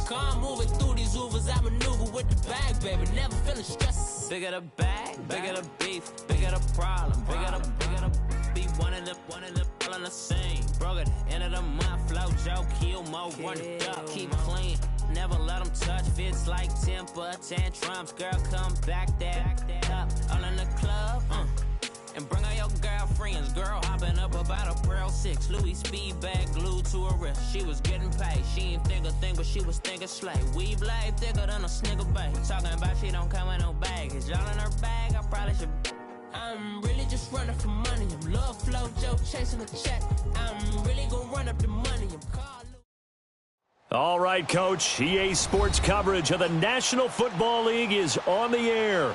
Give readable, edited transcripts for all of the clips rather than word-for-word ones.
car, moving through these Ubers, I maneuver with the bag, baby, never feeling stressed. Bigger the bag, bigger the beef, bigger the problem, bigger the beef, one in the all in the same. Broke at the end of the month, flow, Joe, kill, mo, run it up, keep clean. Never let them touch, fits like temper tantrums. Girl, come back that up, all in the club, and bring all your girlfriends. Girl, hopping up about a Pearl 6, Louis speed bag glued to her wrist. She was getting paid, she ain't think a thing, but she was thinking slay. We blade thicker than a snicker bag. Talking about she don't come with no baggage. Y'all in her bag, I probably should. I'm really just running for money. I'm love flow, Joe, chasing a check. I'm really gonna run up the money. I'm calling. All right, Coach. EA Sports coverage of the National Football League is on the air.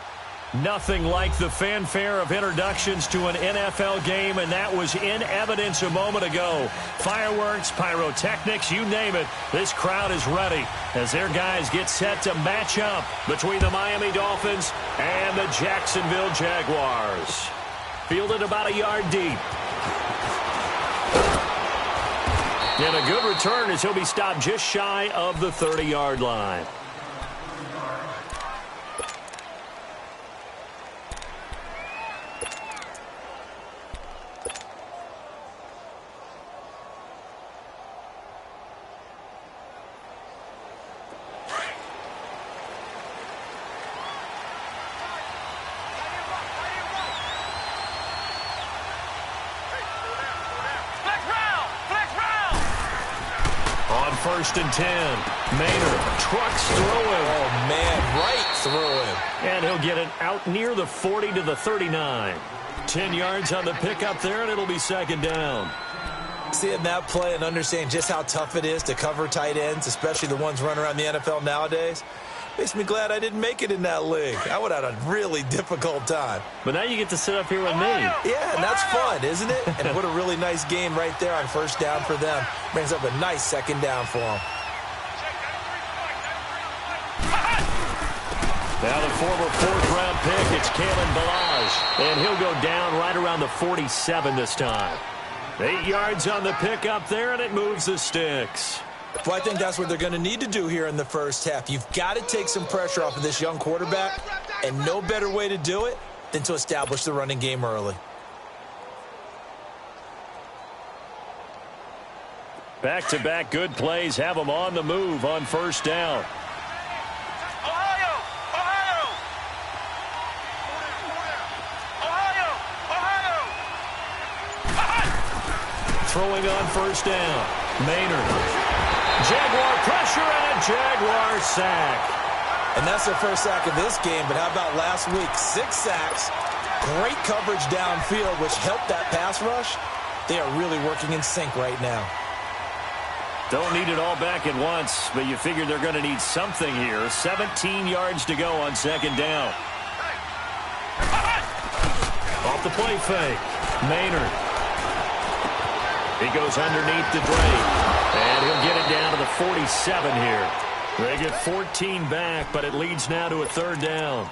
Nothing like the fanfare of introductions to an NFL game, and that was in evidence a moment ago. Fireworks, pyrotechnics, you name it. This crowd is ready as their guys get set to match up between the Miami Dolphins and the Jacksonville Jaguars. Fielded about a yard deep. And a good return as he'll be stopped just shy of the 30-yard line. First and 10. Maynard trucks through him. Oh, man, right through him. And he'll get it out near the 40 to the 39. 10 yards on the pickup there, and it'll be second down. Seeing that play and understanding just how tough it is to cover tight ends, especially the ones running around the NFL nowadays, makes me glad I didn't make it in that league. I would have had a really difficult time. But now you get to sit up here with me. Yeah, and that's fun, isn't it? And what a really nice game right there on first down for them. Brings up a nice second down for them. Now the former fourth-round pick, it's Kalen Balaj. And he'll go down right around the 47 this time. 8 yards on the pickup there, and it moves the sticks. Well, I think that's what they're going to need to do here in the first half. You've got to take some pressure off of this young quarterback, and no better way to do it than to establish the running game early. Back-to-back good plays have them on the move on first down. Throwing on first down. Maynard. Jaguar pressure and a Jaguar sack. And that's their first sack of this game, but how about last week? 6 sacks, great coverage downfield, which helped that pass rush. They are really working in sync right now. Don't need it all back at once, but you figure they're going to need something here. 17 yards to go on second down. Off the play fake. Maynard. He goes underneath to Drake. And he'll get it down to the 47 here. They get 14 back, but it leads now to a third down.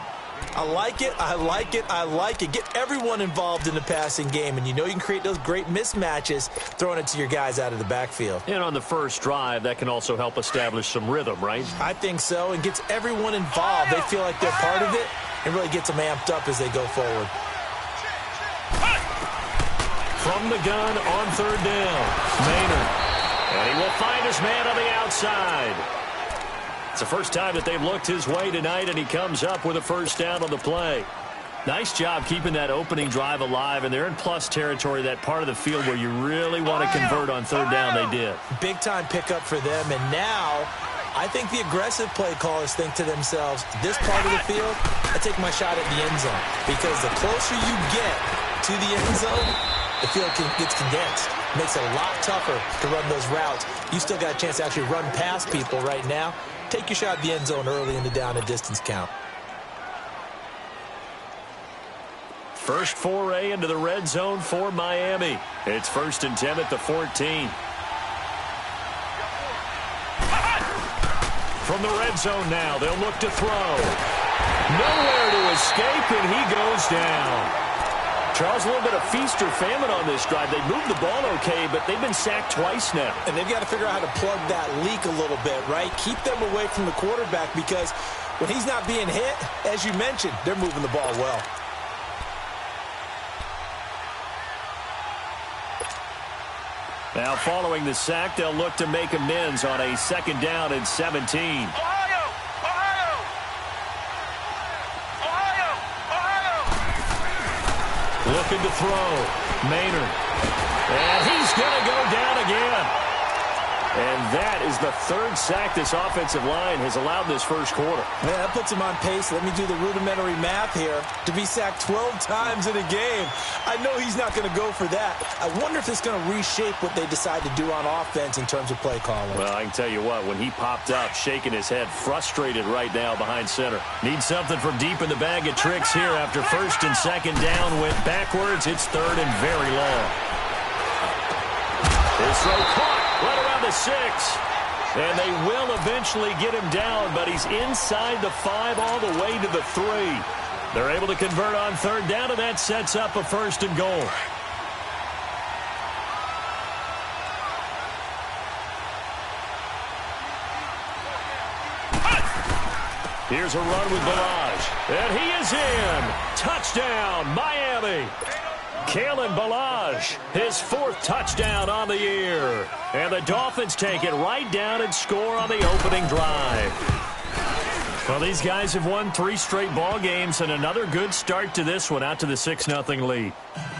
I like it, I like it, I like it. Get everyone involved in the passing game, and you know you can create those great mismatches throwing it to your guys out of the backfield. And on the first drive, that can also help establish some rhythm, right? I think so, and gets everyone involved. They feel like they're part of it, and really gets them amped up as they go forward. From the gun on third down, Maynard. And he will find his man on the outside. It's the first time that they've looked his way tonight, and he comes up with a first down on the play. Nice job keeping that opening drive alive, and they're in plus territory, that part of the field where you really want to convert on third down. They did. Big-time pickup for them, and now I think the aggressive play callers think to themselves, this part of the field, I take my shot at the end zone, because the closer you get to the end zone, the field gets condensed. Makes it a lot tougher to run those routes. You still got a chance to actually run past people right now. Take your shot at the end zone early in the down and distance count. First foray into the red zone for Miami. It's 1st and 10 at the 14. From the red zone now, they'll look to throw. Nowhere to escape, and he goes down. Charles, a little bit of feast or famine on this drive. They moved the ball okay, but they've been sacked twice now. And they've got to figure out how to plug that leak a little bit, right? Keep them away from the quarterback because when he's not being hit, as you mentioned, they're moving the ball well. Now following the sack, they'll look to make amends on a 2nd down and 17. Looking to throw. Maynard. And he's going to go down again. And that is the 3rd sack this offensive line has allowed this first quarter. Man, that puts him on pace. Let me do the rudimentary math here. To be sacked 12 times in a game, I know he's not going to go for that. I wonder if it's going to reshape what they decide to do on offense in terms of play calling. Well, I can tell you what, when he popped up, shaking his head, frustrated right now behind center. Needs something from deep in the bag of tricks here after 1st and 2nd down. Went backwards. It's 3rd and very long. His throw caught right around the 6. And they will eventually get him down, but he's inside the 5 all the way to the 3. They're able to convert on 3rd down, and that sets up a 1st and goal. Here's a run with Balaj. And he is in. Touchdown, Miami. Kalen Balaj, his 4th touchdown on the year. And the Dolphins take it right down and score on the opening drive. Well, these guys have won 3 straight ball games and another good start to this one, out to the 6-0 lead.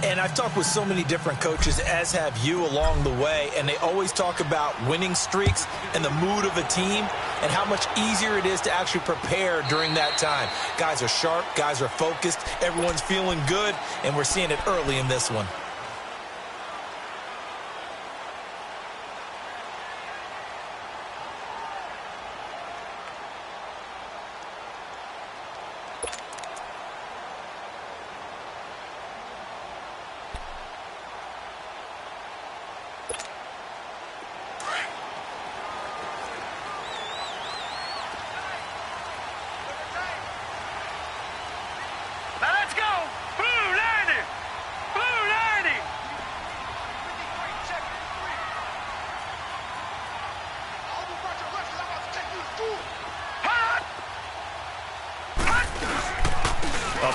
And I've talked with so many different coaches, as have you, along the way, and they always talk about winning streaks and the mood of a team and how much easier it is to actually prepare during that time. Guys are sharp, guys are focused, everyone's feeling good, and we're seeing it early in this one.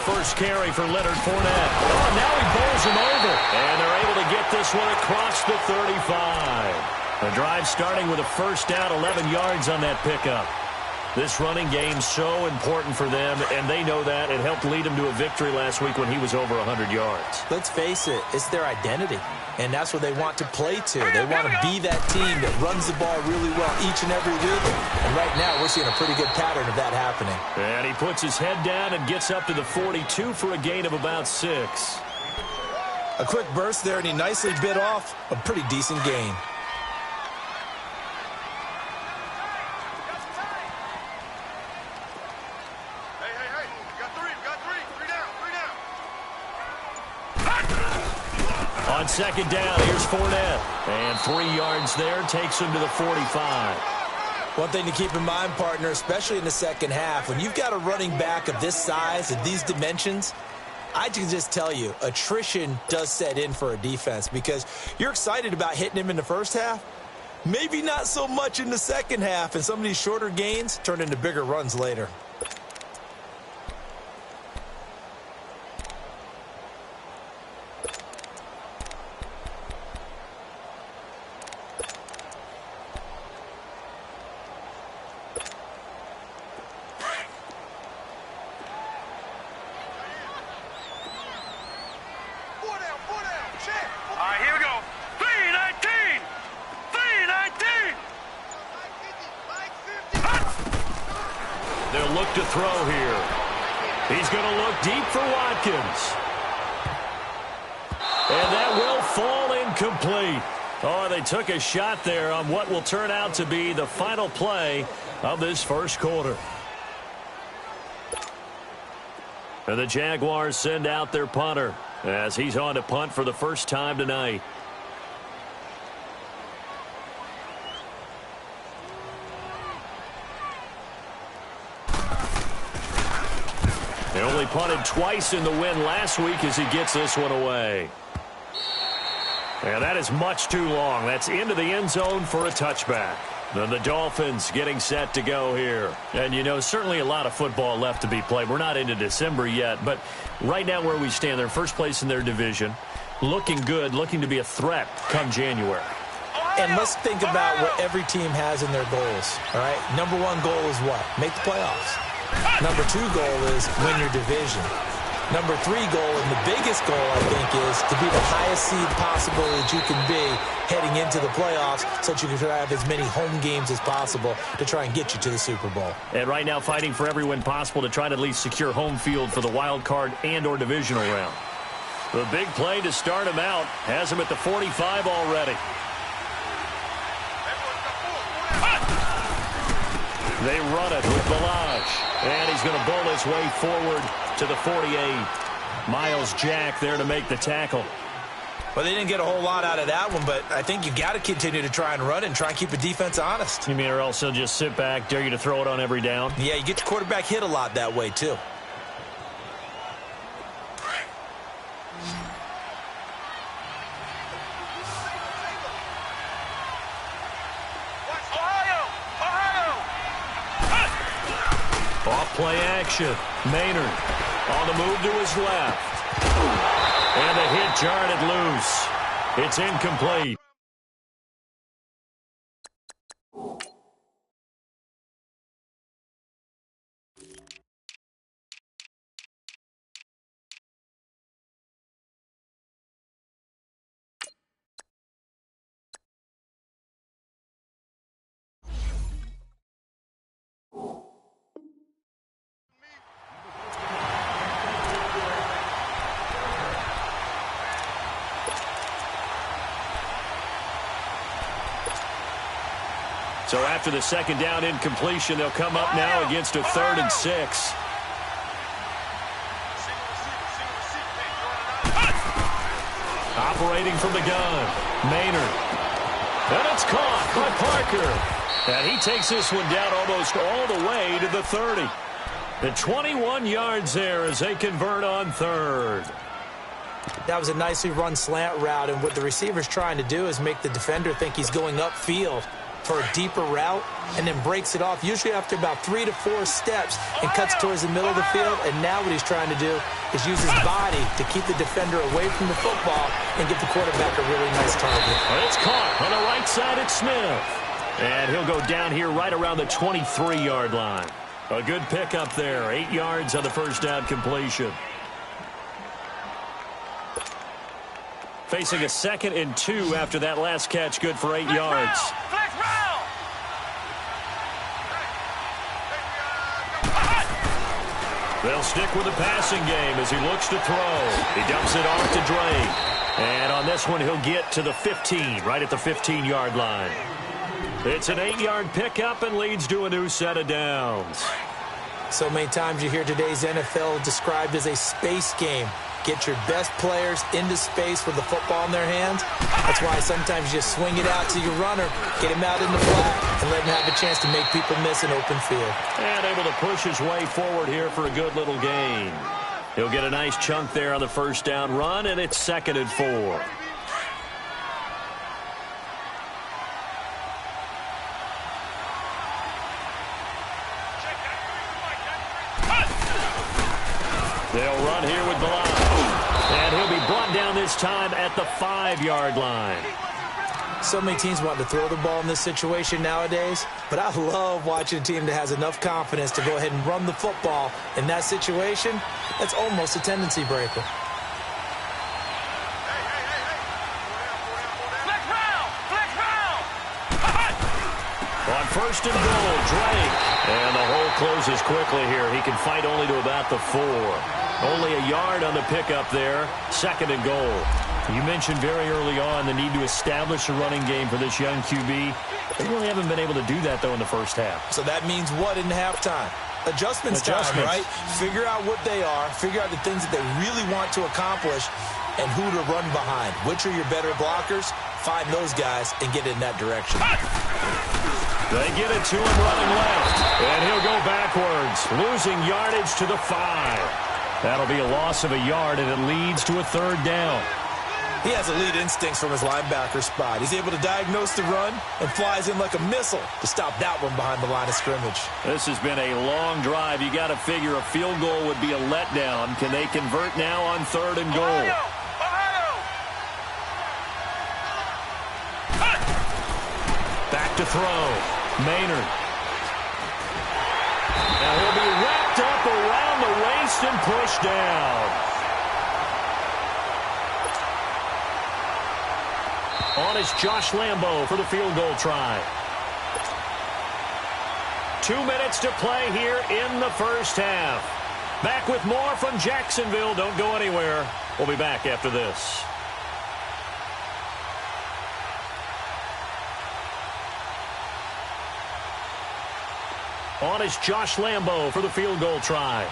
First carry for Leonard Fournette. Oh, now he bowls him over. And they're able to get this one across the 35. The drive starting with a 1st down, 11 yards on that pickup. This running game so important for them, and they know that. It helped lead them to a victory last week when he was over 100 yards. Let's face it, it's their identity, and that's what they want to play to. They want to be that team that runs the ball really well each and every week, and right now we're seeing a pretty good pattern of that happening. And he puts his head down and gets up to the 42 for a gain of about 6. A quick burst there, and he nicely bit off a pretty decent gain. On 2nd down, here's Fournette. And 3 yards there, takes him to the 45. One thing to keep in mind, partner, especially in the second half, when you've got a running back of this size and these dimensions, I can just tell you, attrition does set in for a defense because you're excited about hitting him in the first half. Maybe not so much in the second half, and some of these shorter gains turn into bigger runs later. They'll look to throw here. He's going to look deep for Watkins. And that will fall incomplete. Oh, they took a shot there on what will turn out to be the final play of this first quarter. And the Jaguars send out their punter as he's on to punt for the first time tonight. They only punted twice in the win last week as he gets this one away. And that is much too long. That's into the end zone for a touchback. Then the Dolphins getting set to go here. And, you know, certainly a lot of football left to be played. We're not into December yet, but right now where we stand, they're first place in their division. Looking good, looking to be a threat come January. And let's think about what every team has in their goals, all right? Number one goal is what? Make the playoffs. Number two goal is win your division. Number three goal, and the biggest goal, I think, is to be the highest seed possible that you can be heading into the playoffs so that you can have as many home games as possible to try and get you to the Super Bowl. And right now fighting for every win possible to try to at least secure home field for the wild card and or divisional round. The big play to start him out has him at the 45 already. They run it with Balaj. And he's going to bowl his way forward to the 48. Miles Jack there to make the tackle. Well, they didn't get a whole lot out of that one, but I think you got to continue to try and run and try and keep the defense honest. You mean or else he'll just sit back, dare you to throw it on every down? Yeah, you get your quarterback hit a lot that way, too. Off-play action. Maynard on the move to his left. And the hit jarred loose. It's incomplete. So after the second down incompletion, they'll come up now against a 3rd and 6. Operating from the gun, Maynard. And it's caught by Parker. And he takes this one down almost all the way to the 30. The 21 yards there as they convert on 3rd. That was a nicely run slant route, and what the receiver's trying to do is make the defender think he's going upfield for a deeper route, and then breaks it off, usually after about 3 to 4 steps, and cuts towards the middle of the field. And now what he's trying to do is use his body to keep the defender away from the football and give the quarterback a really nice target. Well, it's caught on the right side at Smith. And he'll go down here right around the 23-yard line. A good pickup there, 8 yards on the first down completion. Facing a 2nd and 2 after that last catch, good for 8 yards. They'll stick with the passing game as he looks to throw. He dumps it off to Drake. And on this one, he'll get to the 15, right at the 15-yard line. It's an 8-yard pickup and leads to a new set of downs. So many times you hear today's NFL described as a space game. Get your best players into space with the football in their hands. That's why sometimes you just swing it out to your runner, get him out in the flat, and let him have a chance to make people miss an open field. And able to push his way forward here for a good little gain. He'll get a nice chunk there on the first down run, and it's 2nd and 4. They'll run here with Balaj. And he'll be brought down this time at the 5-yard line. So many teams want to throw the ball in this situation nowadays, but I love watching a team that has enough confidence to go ahead and run the football. In that situation, that's almost a tendency breaker. On 1st and goal, Drake. And the hole closes quickly here. He can fight only to about the 4. Only a yard on the pickup there. 2nd and goal. You mentioned very early on the need to establish a running game for this young QB. They really haven't been able to do that, though, in the first half. So that means what in halftime? Adjustments time, right? Figure out what they are. Figure out the things that they really want to accomplish and who to run behind. Which are your better blockers? find those guys and get in that direction. They get it to him running left, and he'll go backwards, losing yardage to the 5. That'll be a loss of a yard, and it leads to a 3rd down. He has elite instincts from his linebacker spot. He's able to diagnose the run and flies in like a missile to stop that one behind the line of scrimmage. This has been a long drive. You got to figure a field goal would be a letdown. Can they convert now on 3rd and goal? Back to throw. Maynard. Now he'll be wrapped up around the waist and pushed down. On is Josh Lambo for the field goal try. 2 minutes to play here in the first half. Back with more from Jacksonville. Don't go anywhere. We'll be back after this. On is Josh Lambo for the field goal try.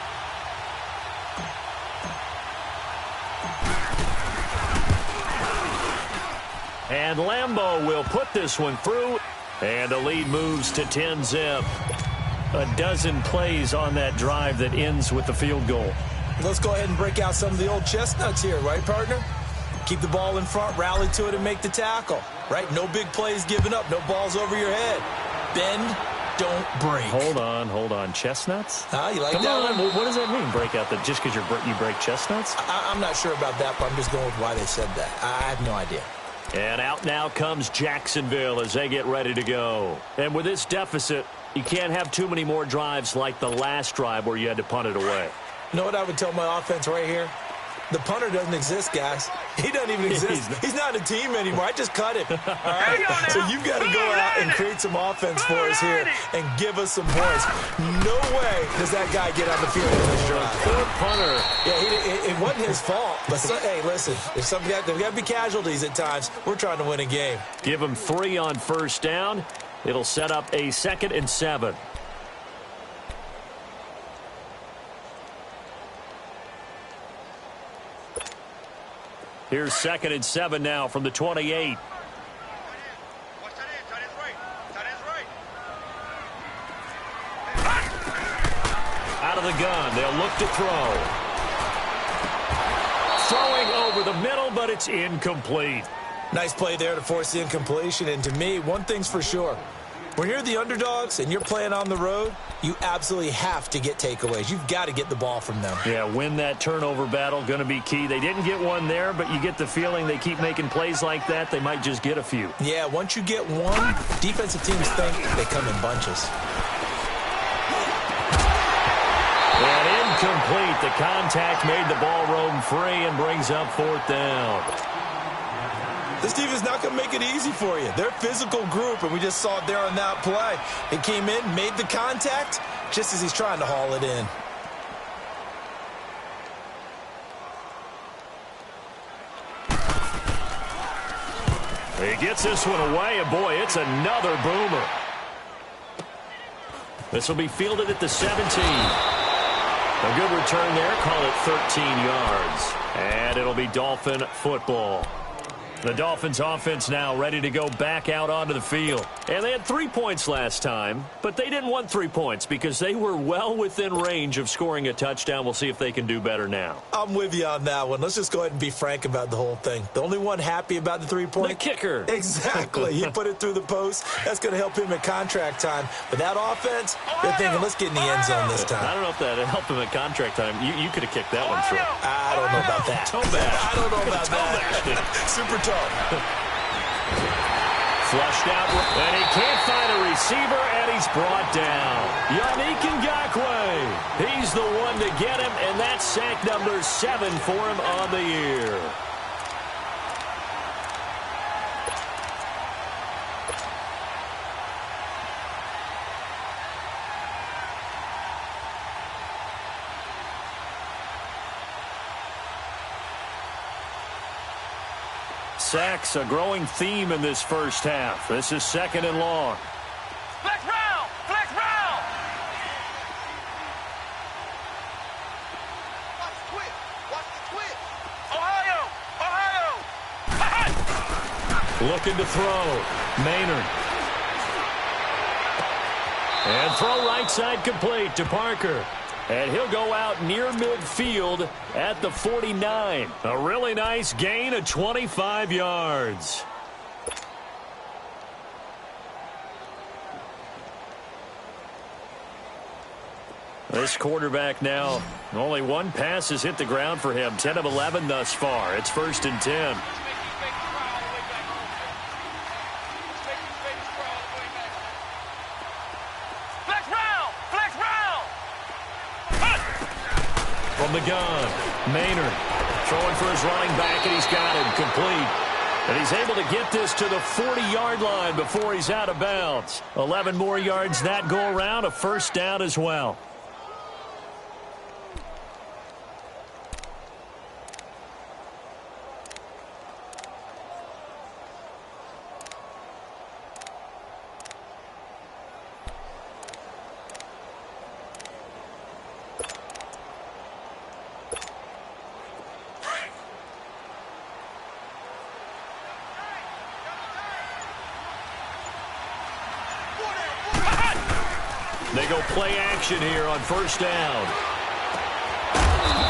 And Lambo will put this one through. And the lead moves to 10-zip. A dozen plays on that drive that ends with the field goal. Let's go ahead and break out some of the old chestnuts here, right, partner? Keep the ball in front, rally to it, and make the tackle. Right? No big plays given up. No balls over your head. Bend. Don't break. Hold on. Chestnuts? You like Come that on. one? What does that mean, break out? Just because you break chestnuts? I'm not sure about that, but I'm just going with why they said that. I have no idea. And out now comes Jacksonville as they get ready to go. And with this deficit, you can't have too many more drives like the last drive where you had to punt it away. You know what I would tell my offense right here? The punter doesn't exist, guys. He doesn't even exist. He's not a team anymore. I just cut him. All right? So you've got to go out and create some offense for us here and give us some points. No way does that guy get on the field in this drive. Poor punter. Yeah, it wasn't his fault. But, hey, listen, there's got to be casualties at times. We're trying to win a game. Give him 3 on first down. It'll set up a 2nd and 7. Here's 2nd and 7 now from the 28. Out of the gun. They'll look to throw. Throwing over the middle, but it's incomplete. Nice play there to force the incompletion. And to me, one thing's for sure. When you're the underdogs and you're playing on the road, you absolutely have to get takeaways. You've got to get the ball from them. Yeah, win that turnover battle, going to be key. They didn't get one there, but you get the feeling they keep making plays like that, they might just get a few. Yeah, once you get one, defensive teams think they come in bunches. And incomplete. The contact made the ball roam free and brings up 4th down. This team is not going to make it easy for you. They're a physical group, and we just saw it there on that play. It came in, made the contact, just as he's trying to haul it in. He gets this one away, and boy, it's another boomer. This will be fielded at the 17. A good return there, call it 13 yards. And it'll be Dolphin football. The Dolphins offense now ready to go back out onto the field. And they had 3 points last time, but they didn't want 3 points because they were well within range of scoring a touchdown. We'll see if they can do better now. I'm with you on that one. Let's just go ahead and be frank about the whole thing. The only one happy about the 3-point? The kicker. Exactly. He put it through the post. That's going to help him at contract time. But that offense, they're thinking, let's get in the end zone this time. I don't know if that helped him at contract time. You could have kicked that one through. I don't know about that. I don't know about that. Super tough. Flushed out, and he can't find a receiver, and he's brought down. Yannick Ngakoue. He's the one to get him, and that's sack number 7 for him on the year. Sacks, a growing theme in this first half. This is 2nd and long. Flex round! Flex round! Watch the twist! Watch the twist! Ohio! Ohio! Looking to throw. Maynard. And throw right side complete to Parker. And he'll go out near midfield at the 49. A really nice gain of 25 yards. This quarterback now, only one pass has hit the ground for him. 10 of 11 thus far. It's 1st and 10. From the gun, Maynard throwing for his running back, and he's got him complete. And he's able to get this to the 40-yard line before he's out of bounds. 11 more yards that go around, a 1st down as well. They go play action here on 1st down.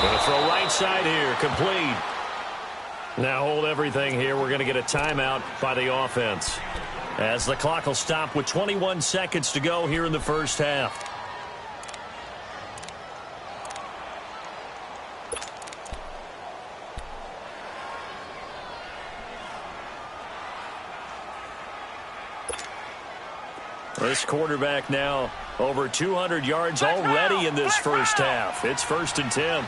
Going to throw right side here, complete. Now hold everything here. We're going to get a timeout by the offense, as the clock will stop with 21 seconds to go here in the 1st half. This quarterback now over 200 yards already in this 1st half. It's 1st and 10.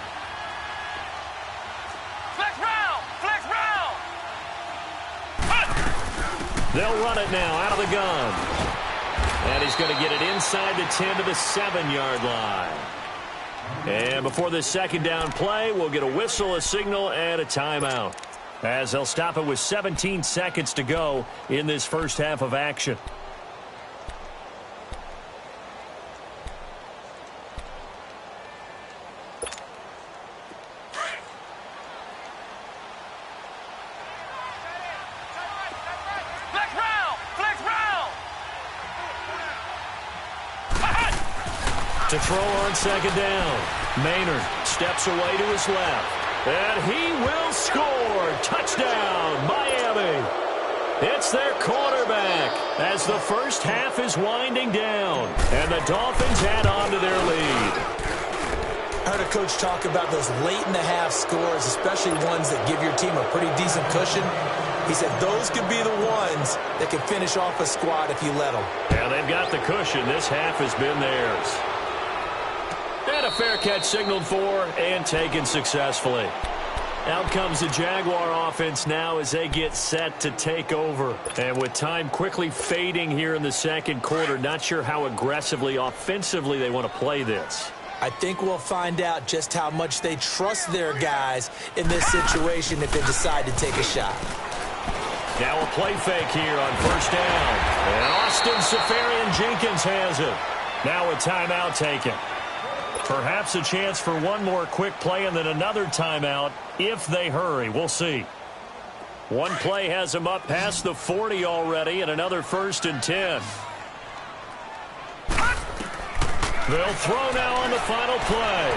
Flex round! They'll run it now out of the gun. And he's going to get it inside the 10 to the 7-yard line. And before this 2nd down play, we'll get a whistle, a signal, and a timeout, as they'll stop it with 17 seconds to go in this 1st half of action. To throw on 2nd down. Maynard steps away to his left. And he will score. Touchdown, Miami. It's their quarterback as the 1st half is winding down. And the Dolphins add on to their lead. I heard a coach talk about those late-in-the-half scores, especially ones that give your team a pretty decent cushion. He said those could be the ones that could finish off a squad if you let them. Yeah, they've got the cushion. This half has been theirs. And a fair catch signaled for and taken successfully. Out comes the Jaguar offense now as they get set to take over. And with time quickly fading here in the 2nd quarter, not sure how aggressively, offensively they want to play this. I think we'll find out just how much they trust their guys in this situation if they decide to take a shot. Now a play fake here on 1st down. And Austin Seferian-Jenkins has it. Now a timeout taken. Perhaps a chance for one more quick play and then another timeout if they hurry. We'll see. One play has them up past the 40 already, and another 1st and 10. They'll throw now on the final play.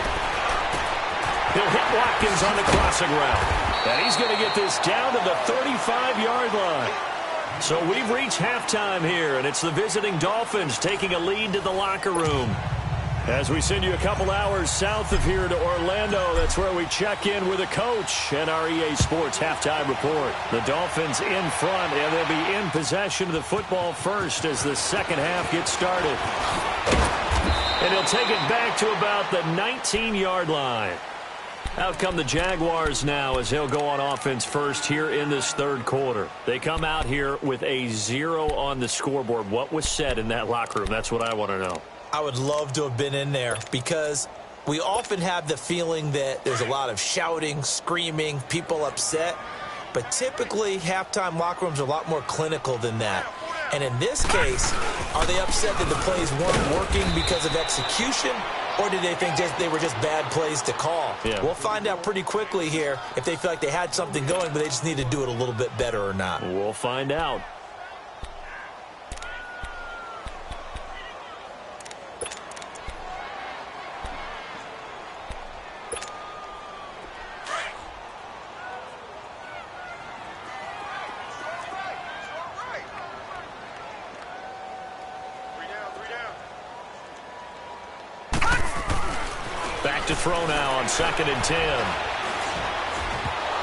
He'll hit Watkins on the crossing route. And he's going to get this down to the 35-yard line. So we've reached halftime here, and it's the visiting Dolphins taking a lead to the locker room. As we send you a couple hours south of here to Orlando, that's where we check in with a coach and our EA Sports halftime report. The Dolphins in front, and they'll be in possession of the football first as the 2nd half gets started. And he'll take it back to about the 19-yard line. Out come the Jaguars now as they'll go on offense first here in this 3rd quarter. They come out here with a 0 on the scoreboard. What was said in that locker room? That's what I want to know. I would love to have been in there because we often have the feeling that there's a lot of shouting, screaming, people upset. But typically, halftime locker rooms are a lot more clinical than that. And in this case, are they upset that the plays weren't working because of execution, or did they think they were just bad plays to call? Yeah. We'll find out pretty quickly here if they feel like they had something going, but they just need to do it a little bit better or not. We'll find out. Back to throw now on 2nd and 10.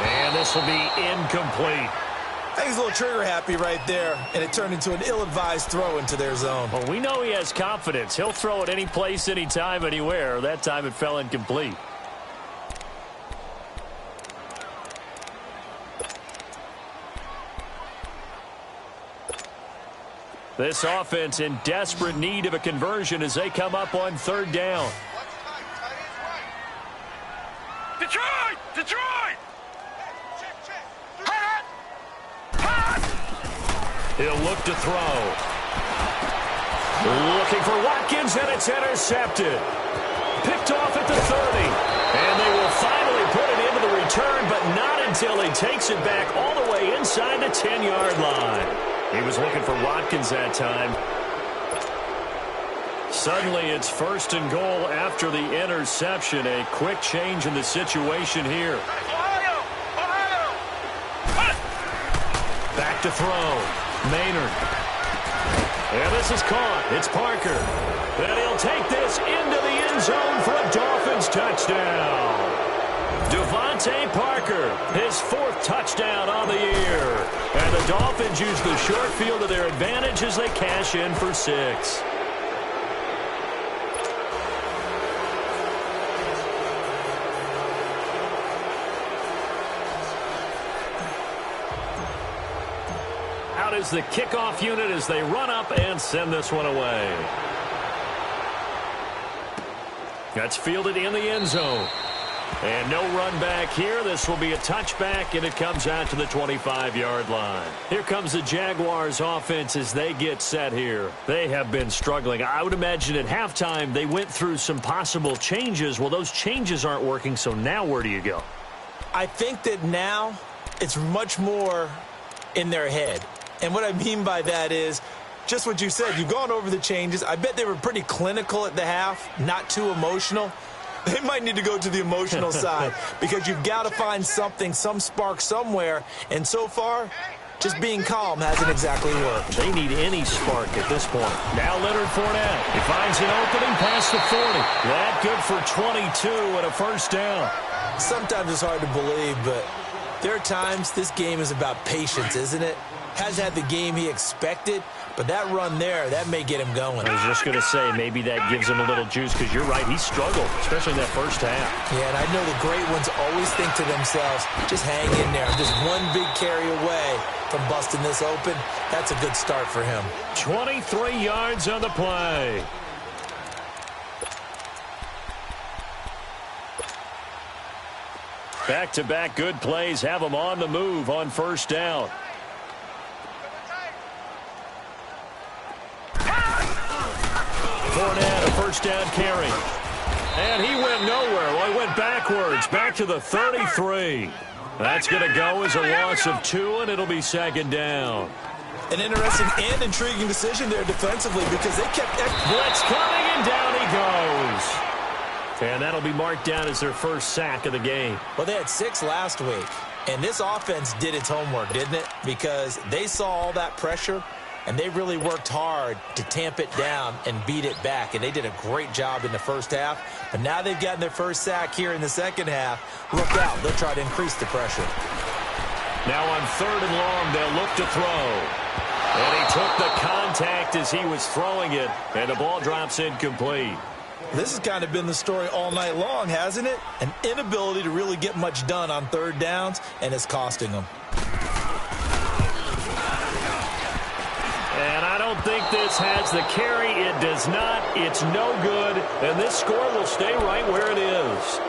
And this will be incomplete. I think he's a little trigger happy right there, and it turned into an ill-advised throw into their zone. Well, we know he has confidence. He'll throw it any place, anytime, anywhere. That time it fell incomplete. This offense in desperate need of a conversion as they come up on 3rd down. Detroit! Detroit! He'll look to throw. Looking for Watkins, and it's intercepted. Picked off at the 30. And they will finally put it into the return, but not until he takes it back all the way inside the 10-yard line. He was looking for Watkins that time. Suddenly, it's 1st and goal after the interception. A quick change in the situation here. Back to throw. Maynard. And this is caught. It's Parker. And he'll take this into the end zone for a Dolphins touchdown. Devontae Parker, his 4th touchdown on the year. And the Dolphins use the short field to their advantage as they cash in for 6. Out is the kickoff unit as they run up and send this one away. That's fielded in the end zone. And no run back here. This will be a touchback, and it comes out to the 25-yard line. Here comes the Jaguars offense as they get set here. They have been struggling. I would imagine at halftime they went through some possible changes. Well, those changes aren't working, so now where do you go? I think that now it's much more in their head. And what I mean by that is just what you said. You've gone over the changes. I bet they were pretty clinical at the half, not too emotional. They might need to go to the emotional side because you've got to find something, some spark somewhere. And so far, just being calm hasn't exactly worked. They need any spark at this point. Now Leonard Fournette. He finds an opening past the 40. That good for 22 and a 1st down. Sometimes it's hard to believe, but there are times this game is about patience, isn't it? Hasn't had the game he expected, but that run there, that may get him going. I was just going to say, maybe that gives him a little juice, because you're right, he struggled, especially in that 1st half. Yeah, and I know the great ones always think to themselves, just hang in there. I'm just one big carry away from busting this open. That's a good start for him. 23 yards on the play. Back-to-back good plays have them on the move on 1st down. Fournette, a 1st down carry. And he went nowhere. Well, he went backwards, back to the 33. That's going to go as a loss of 2, and it'll be 2nd down. An interesting and intriguing decision there defensively because they kept... Blitz coming, and down he goes. And that'll be marked down as their 1st sack of the game. Well, they had 6 last week, and this offense did its homework, didn't it? Because they saw all that pressure, and they really worked hard to tamp it down and beat it back. And they did a great job in the 1st half. But now they've gotten their 1st sack here in the 2nd half. Look out. They'll try to increase the pressure. Now on 3rd and long, they'll look to throw. And he took the contact as he was throwing it. And the ball drops incomplete. This has kind of been the story all night long, hasn't it? An inability to really get much done on 3rd downs, and it's costing them. And I don't think this has the carry. It does not. It's no good. And this score will stay right where it is.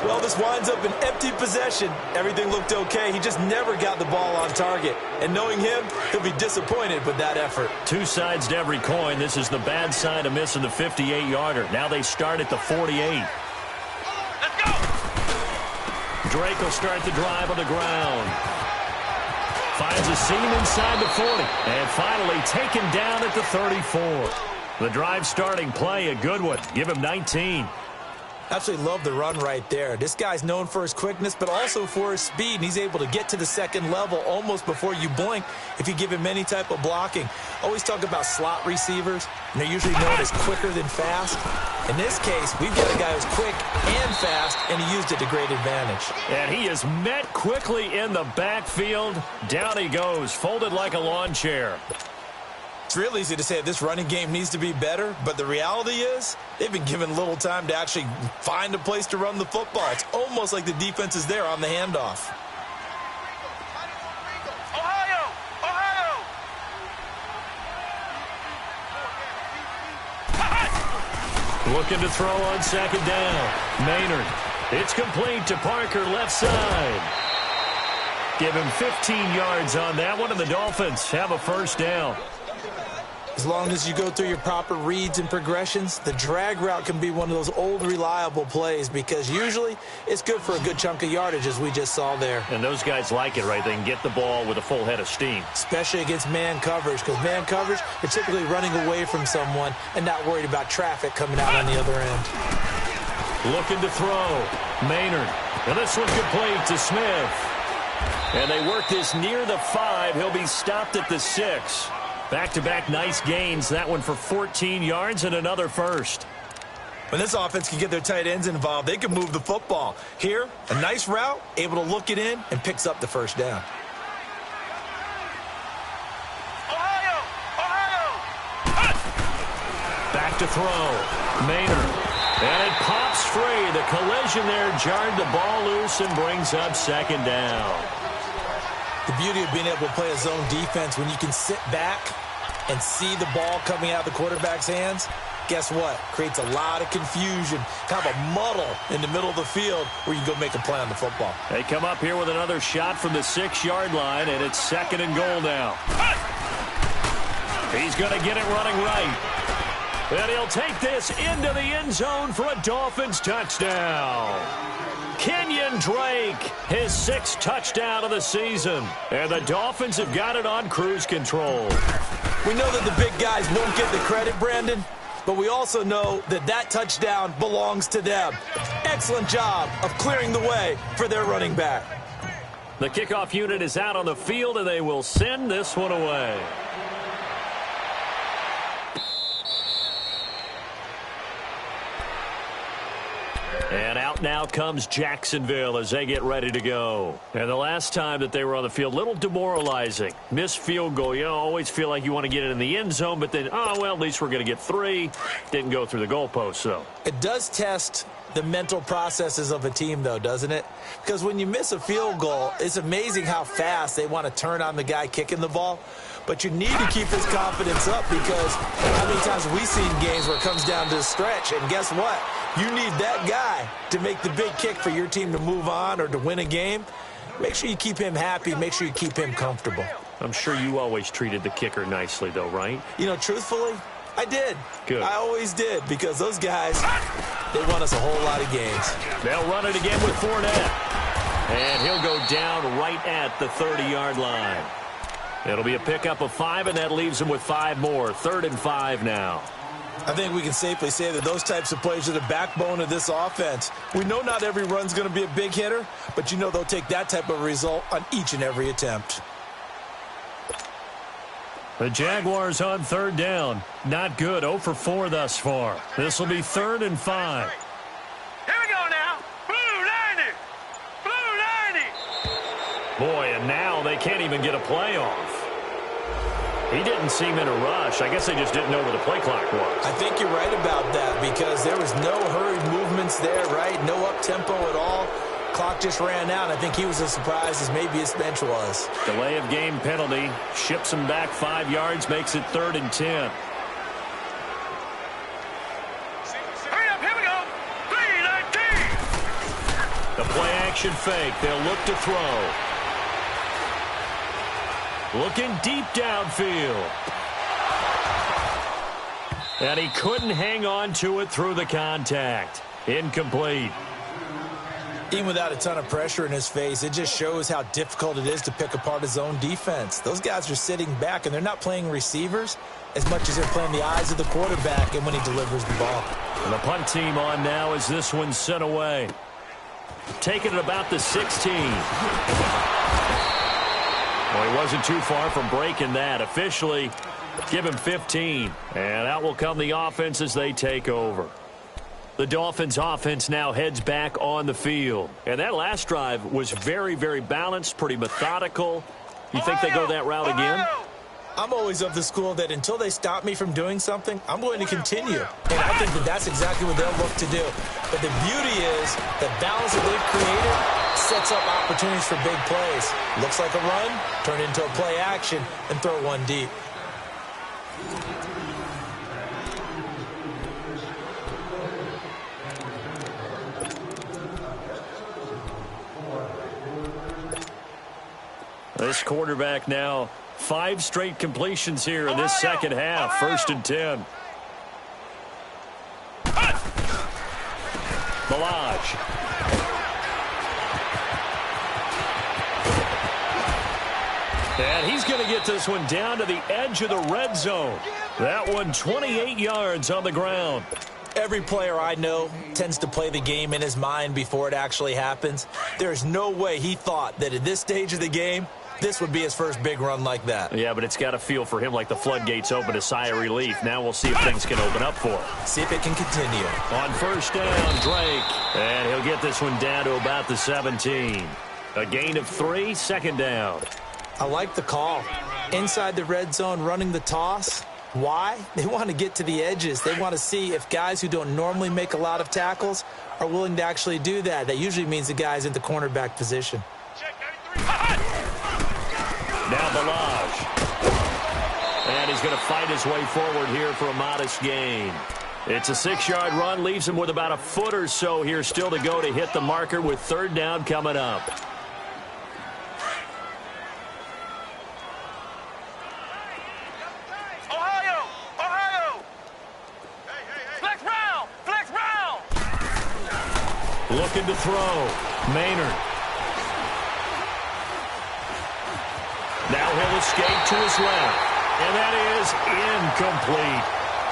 Well, this winds up an empty possession. Everything looked okay. He just never got the ball on target. And knowing him, he'll be disappointed with that effort. Two sides to every coin. This is the bad side of missing the 58-yarder. Now they start at the 48. Let's go! Drake will start the drive on the ground. Finds a seam inside the 40. And finally taken down at the 34. The drive starting play, a good one. Give him 19. Absolutely love the run right there. This guy's known for his quickness, but also for his speed. And he's able to get to the second level almost before you blink if you give him any type of blocking. Always talk about slot receivers, and they're usually known as quicker than fast. In this case, we've got a guy who's quick and fast, and he used it to great advantage. And he is met quickly in the backfield. Down he goes, folded like a lawn chair. It's real easy to say this running game needs to be better, but the reality is they've been given little time to actually find a place to run the football. It's almost like the defense is there on the handoff. Ohio! Ohio! Looking to throw on second down. Maynard. It's complete to Parker, left side. Give him 15 yards on that one, and the Dolphins have a first down. As long as you go through your proper reads and progressions, the drag route can be one of those old reliable plays because usually it's good for a good chunk of yardage, as we just saw there. And those guys like it, right? They can get the ball with a full head of steam. Especially against man coverage, because man coverage, they're typically running away from someone and not worried about traffic coming out on the other end. Looking to throw. Maynard. And this one complete to Smith. And they work this near the 5. He'll be stopped at the 6. Back-to-back nice gains. That one for 14 yards and another first. When this offense can get their tight ends involved, they can move the football. Here, a nice route, able to look it in, and picks up the first down. Ohio! Ohio! Back to throw. Maynard. And it pops free. The collision there jarred the ball loose and brings up second down. The beauty of being able to play a zone defense when you can sit back and see the ball coming out of the quarterback's hands, guess what? Creates a lot of confusion, kind of a muddle in the middle of the field where you can go make a play on the football. They come up here with another shot from the 6-yard line, and it's second and goal now. He's going to get it running right. And he'll take this into the end zone for a Dolphins touchdown. Kenyon Drake, his 6th touchdown of the season. And the Dolphins have got it on cruise control. We know that the big guys won't get the credit, Brandon, but we also know that that touchdown belongs to them. Excellent job of clearing the way for their running back. The kickoff unit is out on the field, and they will send this one away. And out now comes Jacksonville as they get ready to go. And the last time that they were on the field, a little demoralizing. Missed field goal. You always feel like you want to get it in the end zone, but then, oh, well, at least we're going to get 3. Didn't go through the goalpost, though. It does test the mental processes of a team, though, doesn't it? Because when you miss a field goal, it's amazing how fast they want to turn on the guy kicking the ball. But you need to keep his confidence up because how many times have we seen games where it comes down to a stretch, and guess what? You need that guy to make the big kick for your team to move on or to win a game. Make sure you keep him happy. Make sure you keep him comfortable. I'm sure you always treated the kicker nicely, though, right? You know, truthfully, I did. Good. I always did because those guys, they won us a whole lot of games. They'll run it again with Fournette. And he'll go down right at the 30-yard line. It'll be a pickup of 5, and that leaves him with 5 more. 3rd and 5 now. I think we can safely say that those types of plays are the backbone of this offense. We know not every run's going to be a big hitter, but you know they'll take that type of result on each and every attempt. The Jaguars on 3rd down. Not good. 0 for 4 thus far. This will be 3rd and 5. Here we go now. Blue 90. Blue 90. Boy, and now they can't even get a play off. He didn't seem in a rush. I guess they just didn't know where the play clock was. I think you're right about that because there was no hurried movements there, right? No up-tempo at all. Clock just ran out. I think he was as surprised as maybe his bench was. Delay of game penalty. Ships him back 5 yards, makes it 3rd and 10. Hurry up, here we go. 319. Play action fake. They'll look to throw. Looking deep downfield. And he couldn't hang on to it through the contact. Incomplete. Even without a ton of pressure in his face, it just shows how difficult it is to pick apart his own defense. Those guys are sitting back, and they're not playing receivers as much as they're playing the eyes of the quarterback and when he delivers the ball. And the punt team on now as this one's sent away. Taking it about the 16. Well, he wasn't too far from breaking that. Officially, give him 15. And out will come the offense as they take over. The Dolphins offense now heads back on the field. And that last drive was very, very balanced, pretty methodical. You think they go that route again? I'm always of the school that until they stop me from doing something, I'm going to continue. And I think that that's exactly what they'll look to do. But the beauty is the balance that they've created sets up opportunities for big plays. Looks like a run, turn it into a play action, and throw one deep. This quarterback now 5 straight completions here in this second half. 1st and 10. Balaj. And he's going to get this one down to the edge of the red zone. That one 28 yards on the ground. Every player I know tends to play the game in his mind before it actually happens. There's no way he thought that at this stage of the game, this would be his first big run like that. Yeah, but it's got to feel for him like the floodgates open, a sigh of relief. Now we'll see if things can open up for him. See if it can continue. On 1st down, Drake. And he'll get this one down to about the 17. A gain of 3, 2nd down. I like the call. Inside the red zone, running the toss. Why? They want to get to the edges. They want to see if guys who don't normally make a lot of tackles are willing to actually do that. That usually means the guy's in the cornerback position. Now Balaj. And he's going to fight his way forward here for a modest gain. It's a 6-yard run, leaves him with about a foot or so here still to go to hit the marker with 3rd down coming up. Looking to throw. Maynard. Now he'll escape to his left. And that is incomplete.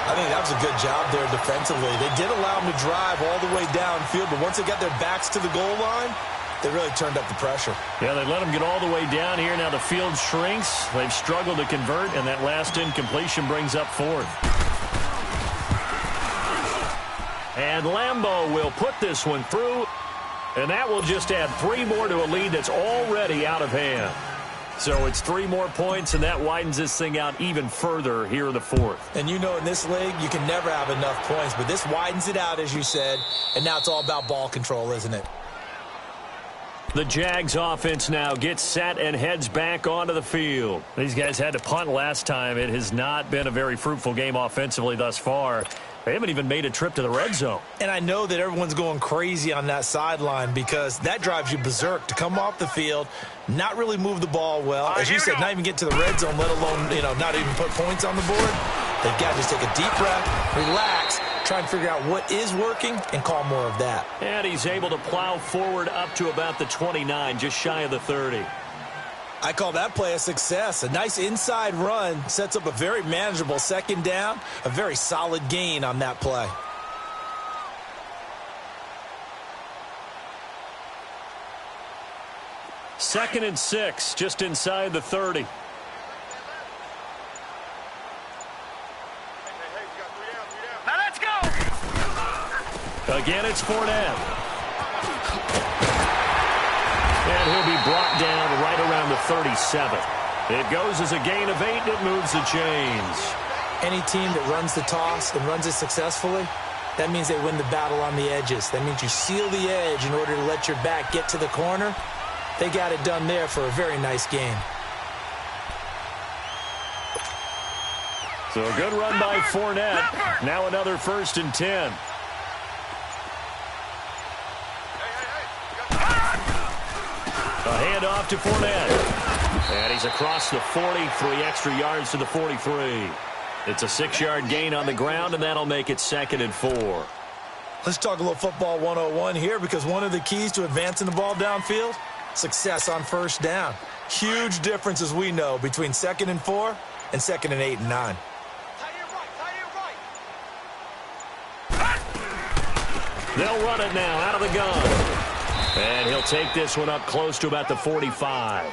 I think that was a good job there defensively. They did allow him to drive all the way downfield, but once they got their backs to the goal line, they really turned up the pressure. Yeah, they let him get all the way down here. Now the field shrinks. They've struggled to convert, and that last incompletion brings up 4th. And Lambeau will put this one through, and that will just add 3 more to a lead that's already out of hand. So it's 3 more points, and that widens this thing out even further here in the 4th. And you know in this league, you can never have enough points, but this widens it out, as you said, and now it's all about ball control, isn't it? The Jags offense now gets set and heads back onto the field. These guys had to punt last time. It has not been a very fruitful game offensively thus far. They haven't even made a trip to the red zone. And I know that everyone's going crazy on that sideline because that drives you berserk to come off the field, not really move the ball well. As you said, not even get to the red zone, let alone, not even put points on the board. They've got to just take a deep breath, relax, try and figure out what is working and call more of that. And he's able to plow forward up to about the 29, just shy of the 30. I call that play a success. A nice inside run sets up a very manageable 2nd down, a very solid gain on that play. Second and 6, just inside the 30. Now let's go. Again, it's Fournette. And he'll be brought down right around the 37. It goes as a gain of 8, and it moves the chains. Any team that runs the toss and runs it successfully, that means they win the battle on the edges. That means you seal the edge in order to let your back get to the corner. They got it done there for a very nice game. So a good run by Fournette. Now another 1st and 10. Hey. A handoff to Fournette. And he's across the 40, 3 extra yards to the 43. It's a 6-yard gain on the ground, and that'll make it 2nd and 4. Let's talk a little football 101 here, because one of the keys to advancing the ball downfield, success on first down. Huge difference, as we know, between 2nd and 4 and 2nd and 8 and 9. They'll run it now out of the gun. And he'll take this one up close to about the 45.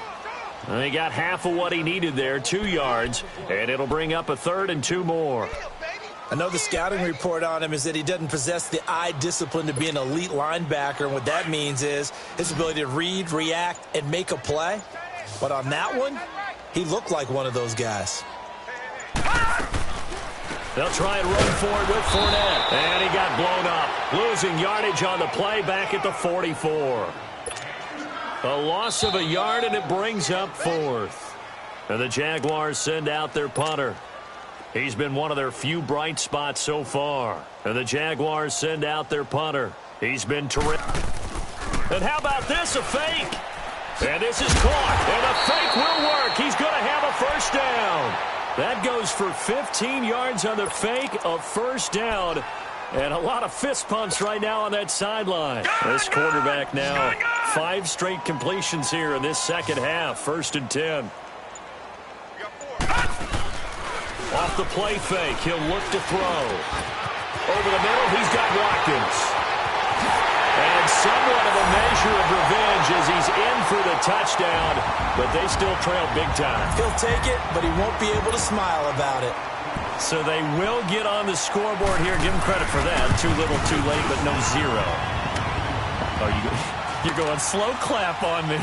And he got half of what he needed there, 2 yards, and it'll bring up a 3rd and 2 more. I know the scouting report on him is that he doesn't possess the eye discipline to be an elite linebacker, and what that means is his ability to read, react, and make a play. But on that one, he looked like one of those guys. They'll try and run for it with Fournette. And he got blown up, losing yardage on the play back at the 44. A loss of a yard, and it brings up 4th. And the Jaguars send out their punter. He's been one of their few bright spots so far. And the Jaguars send out their punter. He's been terrific. And how about this, a fake? And this is caught, and a fake will work. He's going to have a first down. That goes for 15 yards on the fake, a first down. And a lot of fist pumps right now on that sideline. This quarterback now, 5 straight completions here in this second half. 1st and 10. Off the play fake, he'll look to throw. Over the middle, he's got Watkins. And somewhat of a measure of revenge as he's in for the touchdown, but they still trail big time. He'll take it, but he won't be able to smile about it. So they will get on the scoreboard here. Give him credit for that. Too little, too late, but no 0. Oh, you're going slow clap on me.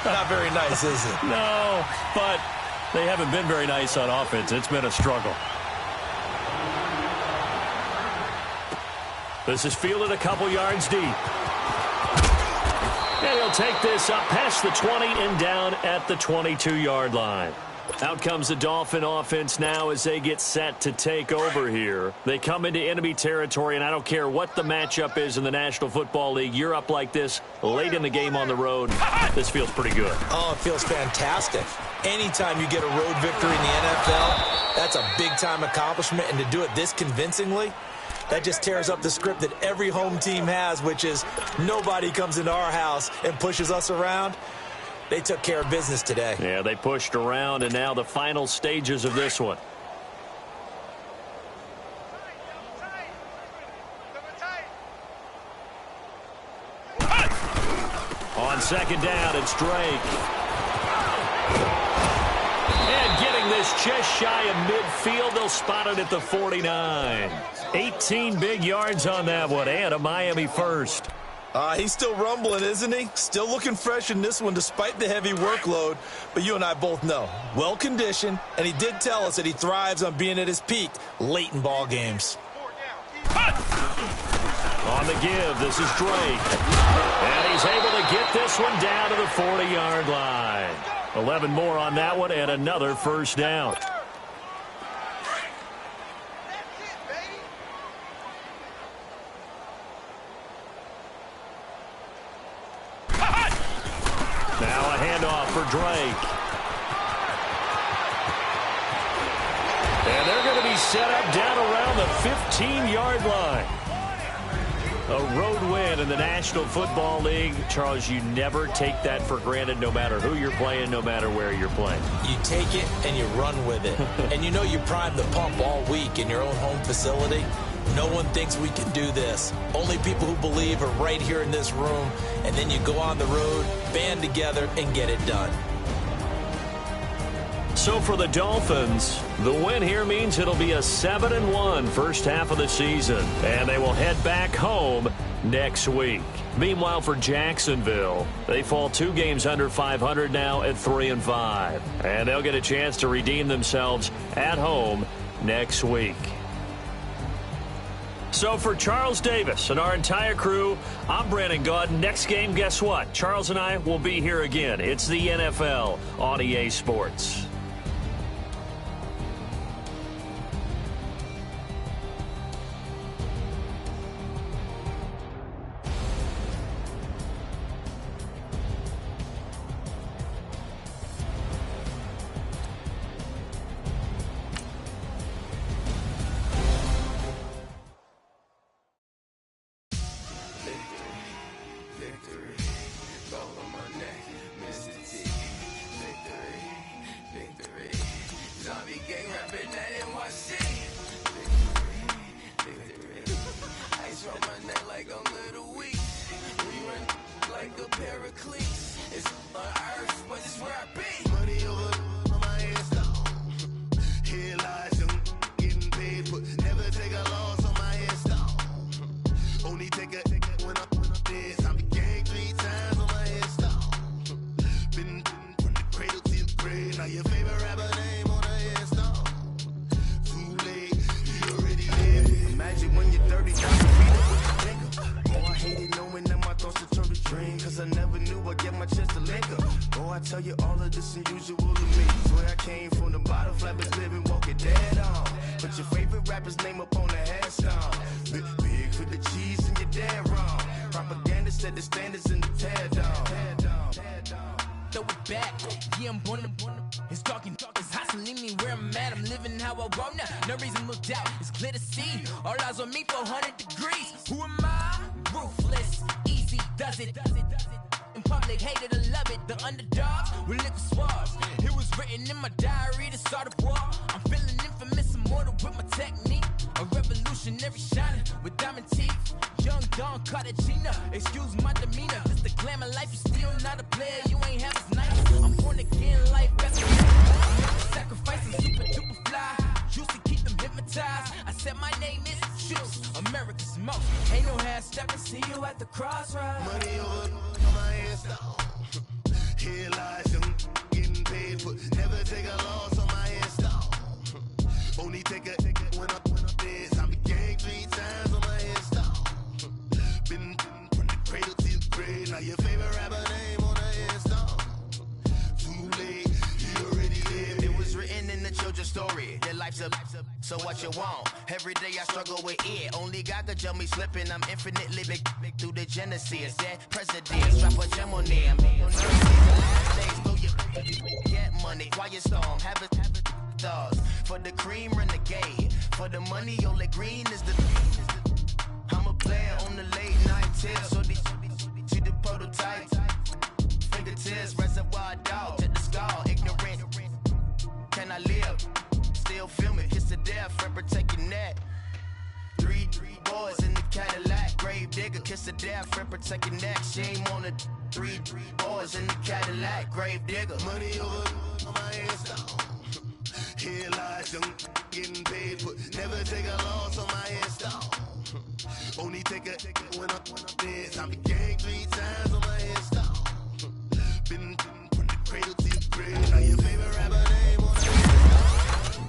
Not very nice, is it? No, but they haven't been very nice on offense. It's been a struggle. This is fielded a couple yards deep. And he'll take this up past the 20 and down at the 22-yard line. Out comes the Dolphin offense now as they get set to take over here. They come into enemy territory, and I don't care what the matchup is in the National Football League. You're up like this late in the game on the road. This feels pretty good. Oh, it feels fantastic. Anytime you get a road victory in the NFL, that's a big-time accomplishment, and to do it this convincingly, that just tears up the script that every home team has, which is nobody comes into our house and pushes us around. They took care of business today. Yeah, they pushed around, and now the final stages of this one. On 2nd down, it's Drake. And getting this just shy of midfield, they'll spot it at the 49. 18 big yards on that one, and a Miami first. He's still rumbling, isn't he? Still looking fresh in this one despite the heavy workload. But you and I both know, well-conditioned, and he did tell us that he thrives on being at his peak late in ball games. On the give, this is Drake. And he's able to get this one down to the 40-yard line. 11 more on that one, and another first down. Now a handoff for Drake. And they're going to be set up down around the 15-yard line. A road win in the National Football League. Charles, you never take that for granted no matter who you're playing, no matter where you're playing. You take it and you run with it. And you know you prime the pump all week in your own home facility. No one thinks we can do this. Only people who believe are right here in this room. And then you go on the road, band together, and get it done. So for the Dolphins, the win here means it'll be a 7-1 first half of the season. And they will head back home next week. Meanwhile, for Jacksonville, they fall 2 games under 500 now at 3-5. And they'll get a chance to redeem themselves at home next week. So for Charles Davis and our entire crew, I'm Brandon Gaudin. Next game, guess what? Charles and I will be here again. It's the NFL on EA Sports. like I'm little weak. We run like a paraclete. It's on earth, but it's where I be. Money over on my head stone. Here lies young, getting paid, but never take a loss on my head stone. Only take a when I'm dead. I be gang 3 times on my head stone. Been from the cradle to the grave. Now your favorite rapper name on a headstone. Too late, you already dead. Imagine when you're 30,000 feet up. Oh, I hated knowing that my thoughts would turn to dream. Cause I never knew I'd get my chance to link up. Oh, I tell you all of this unusual to me. Where I came from, the bottom flappers living, walking dead on. Put your favorite rapper's name up on the headstone. Big for the cheese and you're dead wrong. Propaganda set the standards in the tear down. Throw it back, yeah, I'm born to. It's talking, it's hot, so leave me where I'm at. I'm living how I want now. No reason to look out, it's clear to see. All eyes on me, 400 degrees. Who am I? Ruthless, easy, does it. In public, hated or love it. The underdogs with liquor swabs. It was written in my diary to start a war. I'm feeling infamous, immortal with my technique. A revolutionary shining with diamond teeth. Young Don Cartagena, excuse my demeanor. Just the glamour life, you still not a player. You ain't half as nice. I'm born again, life better. Sacrificing super duper fly. Used to keep them hypnotized. I said my name is Juice, America's most. Ain't no half step. I see you at the crossroads. Money over on my head stone. Here lies young, getting paid, but never take a loss on my head stone. Only take a when I'm dead. I be gang 3 times on my head stone. Been from the cradle to the grave. Now your favorite rapper name on a headstone. Too late, you already lived. It was written in the children's story. Their life's a so what you want. Every day I struggle with it. Only God could jump me slipping. I'm infinitely big through the genesis. That presidents drop a gem on them. Get money, quiet storm, have it stars. For the cream, renegade. For the money, only green is the. I'm a player on the late night tips. So see the prototype. Fingertips, reservoir dog, check the skull. Ignorant. Can I live? Still film it. Kiss to death, friend, protect your neck. 3 boys in the Cadillac. Grave digger, kiss to death, friend, protect your neck. Shame on the 3 boys in the Cadillac. Grave digger. Money over on my headstone. Here lies young, getting paid, but never take a loss on my headstone. Only take a when I'm dead. I be gang 3 times on my headstone. Been from the cradle to the grave. Now your favorite rapper name on the headstone.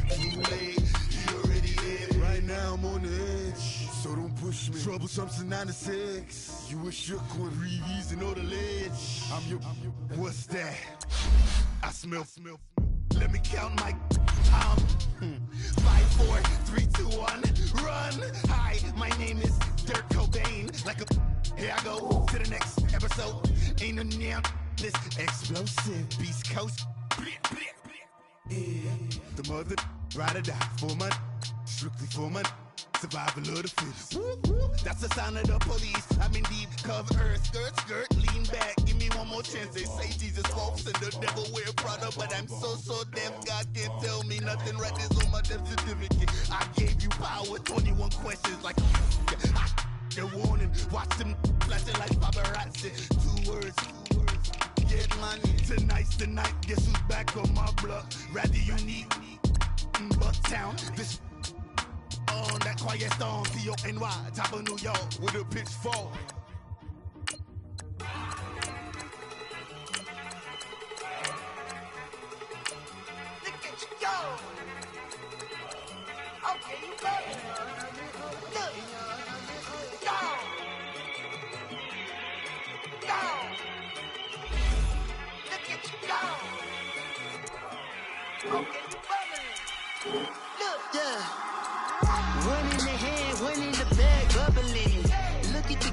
Too late, you already dead. Right now I'm on the edge, so don't push me. Troublesome to 9 to 6. You were shook with Reeves and all the ledge. I'm your. What's that? I smell. Let me count my 5, 4, 3, 2, 1, run. Hi, my name is Dirk Cobain. Like a here I go to the next episode. Ain't no damn this explosive Beast Coast. Yeah. The mother ride or die for my strictly for my survival of the fittest. That's the sign of the police. I'm in deep cover earth, skirt, lean back. Give me one more chance. They say Jesus walks and the devil wear Prada, but I'm so deaf. God can't tell me nothing. Right is on my death certificate. I gave you power. 21 questions like the warning. Watch them flashing like paparazzi. 2 words. Get money. Tonight's the night. Guess who's back on my block? Rather unique. Bucktown. This. On that quiet storm, T-O-N-Y, top of New York, with a pitchfork. Look at you go! Okay, you got it. Look! Go! Go! Look at you go! Okay, you got it. Look, yeah. One in the hand, one in the bag, bubbling. Look at the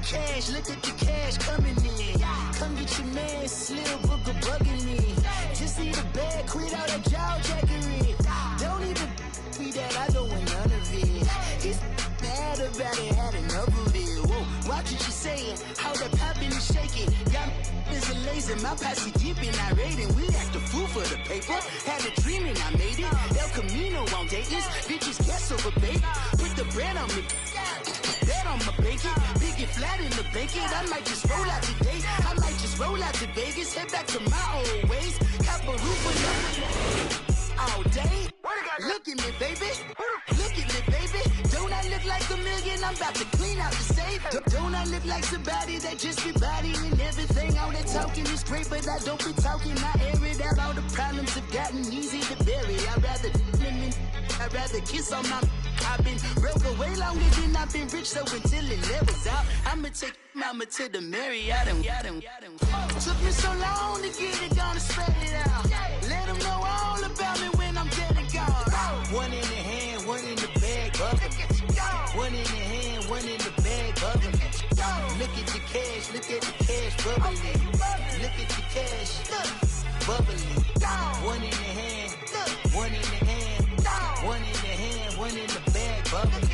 cash coming in. Come get your man, Slim Booker bugging me. Just need a bag, quit out that jaw jackery. Don't even be that, I don't want none of it. It's bad about it, had enough of it. Whoa, watch what you saying, how the poppin' and shaking. Got is a laser, my posse deep and I raiding. We act a fool for the paper. Had a dream and I made it. El Camino on Dayton's, bitches guess over bait. Put the bread on me, bet on my bacon. Big flat in the blanket. I might just roll out today. I might just roll out to Vegas, head back to my old ways. Cap a roof all day. Look at me, baby. Look at me, baby. Don't I look like a million? I'm about to clean out the safe. Don't I look like somebody that just be bodying everything? All that talking is great, but I don't be talking. I air it out. All the problems have gotten easy to bury. I'd rather kiss on my. I've been broke way longer than I've been rich, so until it levels out, I'ma take mama to the Marriott. Took me so long to get it, gonna spread it out. Let them know all about me when I'm dead and gone. One in the hand, one in the bag, bubbling. One in the hand, one in the bag, bubbling. Look at the cash, look at the cash, bubbling. Look at the cash, bubbling. One in the hand, one in the hand, one in the hand, one in the bag, bubbling.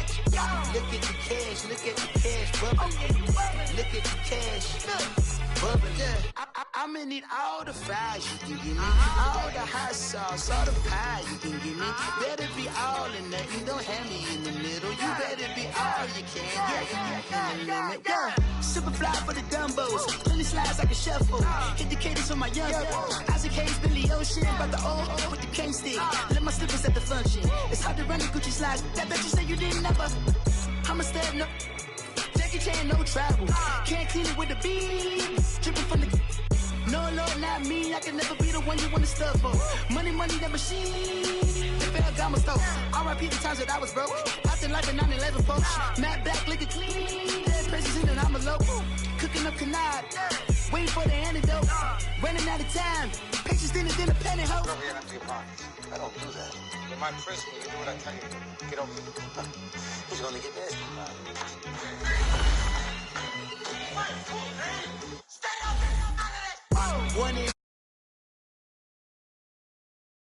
Look at the cash, look at the cash, bubbling. Look at the cash, bubbling. I'ma need all the fries you can give me, all the hot sauce, all the pie you can give me. Better be all in nothing, don't have me in the middle. You better be all you can, yeah. Super fly for the Dumbos, plenty slides like a shuffle. Hit the cadence on my young Isaac Hayes, Billy Ocean, but the old with the cane stick. Let my slippers at the function. It's hard to run the Gucci slides. That bet you say you didn't never. I'ma step no. Jackie Chan, no travel. Can't clean it with the beat. Dripping from the. No, Lord, not me. I can never be the one you wanna stuff for. Money, that machine. The fair got my stuff. R.I.P. the times that I was broke. After life in 9/11, folks. Matte black, liquor clean. Dead president and I'm a local. Cooking up canard. Waiting for the antidote. Running out of time. Patience thinner than a penny hoe. I don't do that. You might press me. You do what I tell you. Get over here. He's gonna get nasty. One in